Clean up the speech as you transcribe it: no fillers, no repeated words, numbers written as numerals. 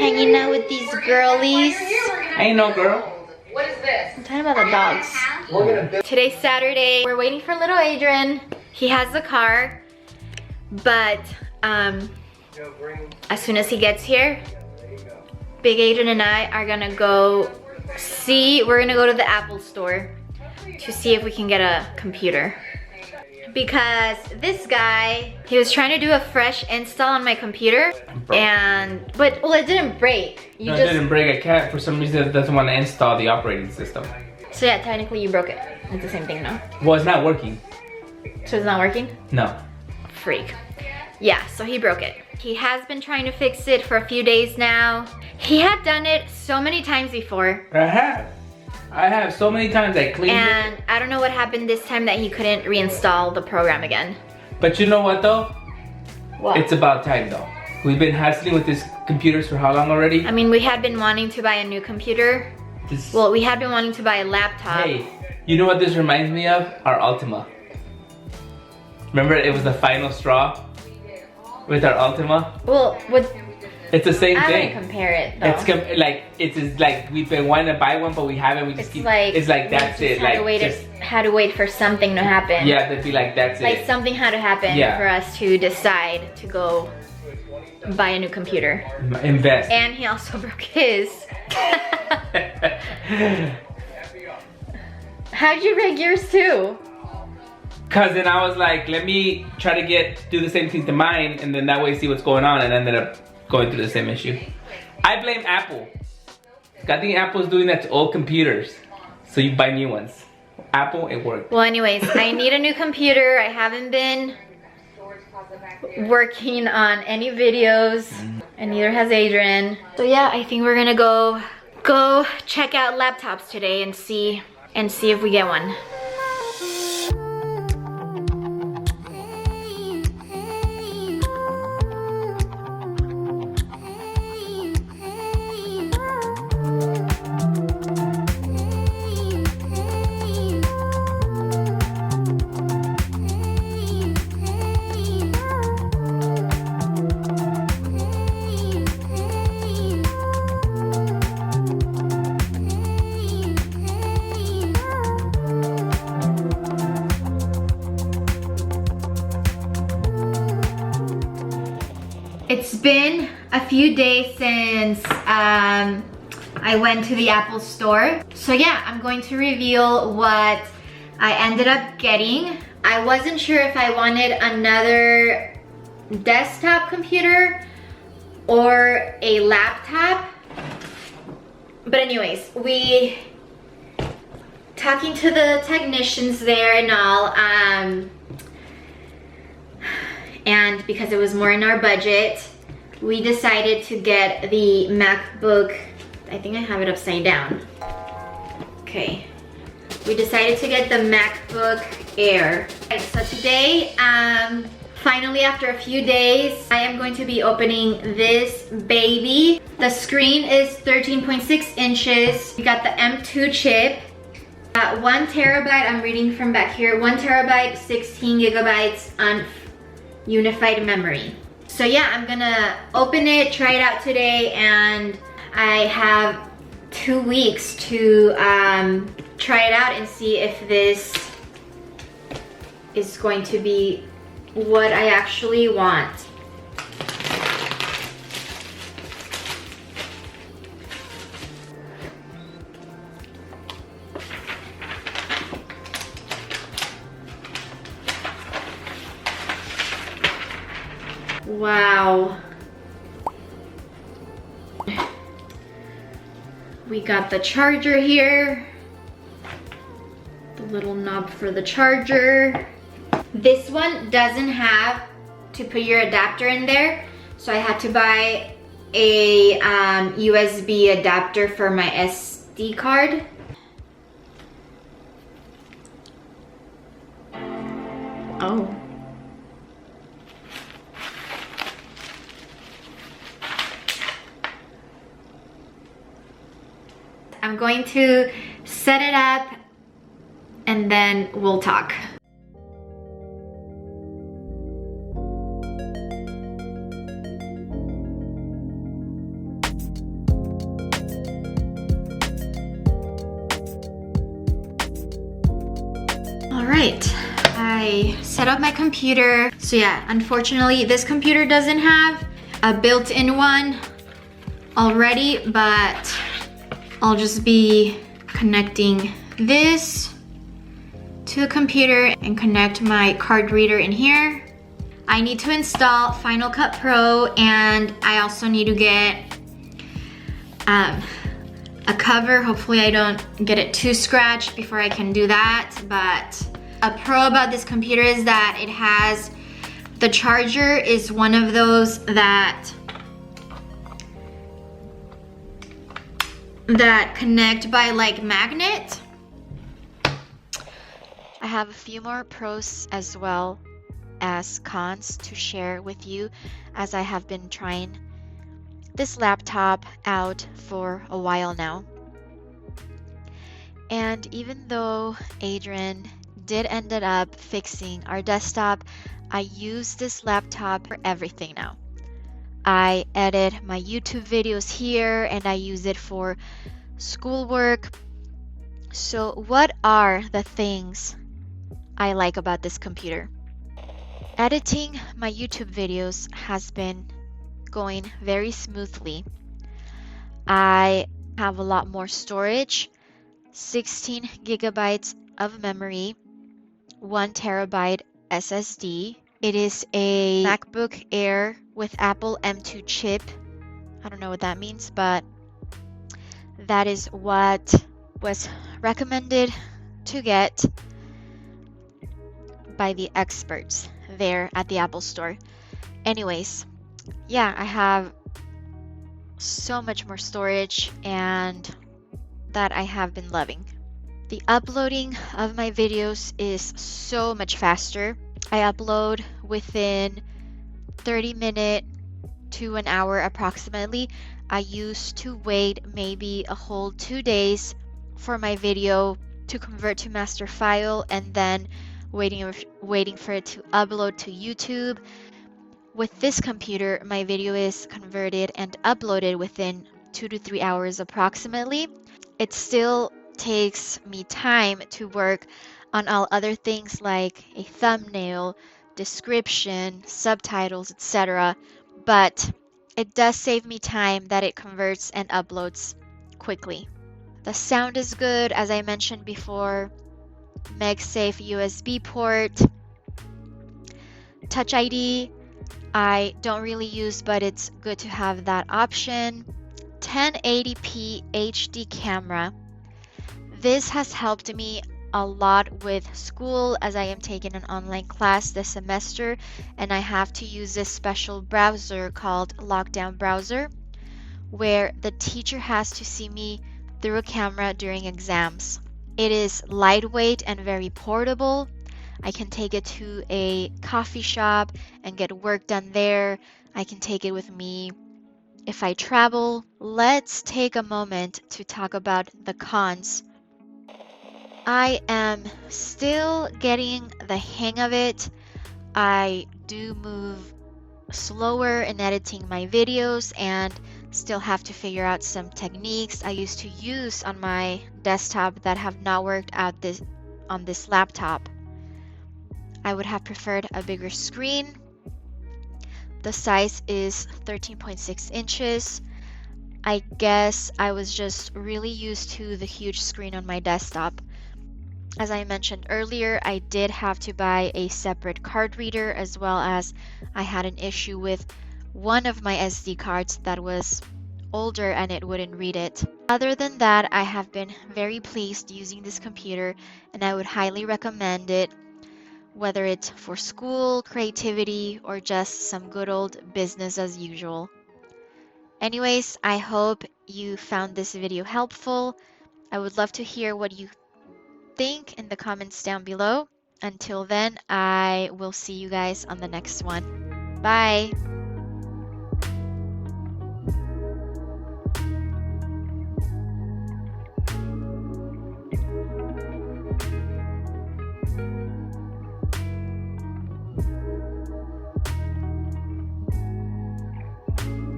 hanging out with these girlies. Ain't no girl. What is this? I'm talking about the dogs. Today's Saturday. We're waiting for little Adrian. He has the car, but as soon as he gets here, Big Adrian and I are gonna go see. We're gonna go to the Apple store to see if we can get a computer. Because this guy, he was trying to do a fresh install on my computer, but it didn't break. No, it didn't break. I can't, for some reason, it doesn't want to install the operating system. So yeah, technically you broke it. It's the same thing, no? Well, it's not working. So it's not working? No. Freak. Yeah, so he broke it. He has been trying to fix it for a few days now. He had done it so many times before. I have so many times I cleaned it. And I don't know what happened this time that he couldn't reinstall the program again. But you know what though? What? It's about time though. We've been hassling with these computers for how long already? I mean, we had been wanting to buy a new computer. Well, we had been wanting to buy a laptop. Hey, you know what this reminds me of? Our Ultima. Remember, it was the final straw with our Ultima? Well, it's the same I thing. wouldn't compare it though. It's like we've been wanting to buy one, but we haven't. We just it's like that's it. Had to wait for something to happen. Yeah, they'd be like that's like it. something had to happen for us to decide to go buy a new computer. Invest. And he also broke his. How'd you break yours too? Cause then I was like, let me try to do the same thing to mine, and then that way see what's going on, and ended up going through the same issue. I blame Apple. I think Apple's doing that to old computers, so you buy new ones. Apple, it worked. Well, anyways, I need a new computer. I haven't been working on any videos, and neither has Adrian. So yeah, I think we're gonna go check out laptops today and see if we get one. It's been a few days since I went to the Apple store. So yeah, I'm going to reveal what I ended up getting. I wasn't sure if I wanted another desktop computer or a laptop. But anyways, talking to the technicians there and all, and because it was more in our budget, we decided to get the MacBook. I think I have it upside down. Okay. We decided to get the MacBook Air. Okay, so today, finally after a few days, I am going to be opening this baby. The screen is 13.6 inches. We got the M2 chip. 1 terabyte, I'm reading from back here, 1 terabyte, 16 gigabytes on unified memory. So yeah, I'm gonna open it, try it out today, and I have 2 weeks to try it out and see if this is going to be what I actually want. Wow. We got the charger here. The little knob for the charger. This one doesn't have to put your adapter in there, so I had to buy a USB adapter for my SD card. Oh. I'm going to set it up and then we'll talk. right, I set up my computer. So yeah, unfortunately this computer doesn't have a built-in one already, but I'll just be connecting this to the computer and connect my card reader in here. I need to install Final Cut Pro, and I also need to get a cover. Hopefully I don't get it too scratched before I can do that. But a pro about this computer is that it has, the charger is one of those that connect by like magnet. I have a few more pros as well as cons to share with you, as I have been trying this laptop out for a while now. And even though Adrian did ended up fixing our desktop, I use this laptop for everything now. I edit my YouTube videos here and I use it for schoolwork. So what are the things I like about this computer? Editing my YouTube videos has been going very smoothly. I have a lot more storage, 16 gigabytes of memory, 1 terabyte SSD. It is a MacBook Air with Apple M2 chip. I don't know what that means, but that is what was recommended to get by the experts there at the Apple Store. Anyways, yeah, I have so much more storage, and that I have been loving. The uploading of my videos is so much faster. I upload within 30 minutes to an hour approximately. I used to wait maybe a whole 2 days for my video to convert to master file and then waiting for it to upload to YouTube. With this computer, my video is converted and uploaded within 2 to 3 hours approximately. It still takes me time to work on all other things like a thumbnail, description, subtitles, etc. But it does save me time that it converts and uploads quickly. The sound is good, as I mentioned before. MagSafe USB port. Touch ID, I don't really use, but it's good to have that option. 1080p HD camera. This has helped me a lot with school, as I am taking an online class this semester and I have to use this special browser called Lockdown Browser, where the teacher has to see me through a camera during exams. It is lightweight and very portable. I can take it to a coffee shop and get work done there. I can take it with me if I travel. Let's take a moment to talk about the cons. I am still getting the hang of it. I do move slower in editing my videos and still have to figure out some techniques I used to use on my desktop that have not worked out on this laptop. I would have preferred a bigger screen. The size is 13.6 inches. I guess I was just really used to the huge screen on my desktop. As I mentioned earlier, I did have to buy a separate card reader, as well as I had an issue with one of my SD cards that was older and it wouldn't read it. Other than that, I have been very pleased using this computer and I would highly recommend it, whether it's for school, creativity, or just some good old business as usual. Anyways, I hope you found this video helpful. I would love to hear what you think in the comments down below. Until then, I will see you guys on the next one. Bye!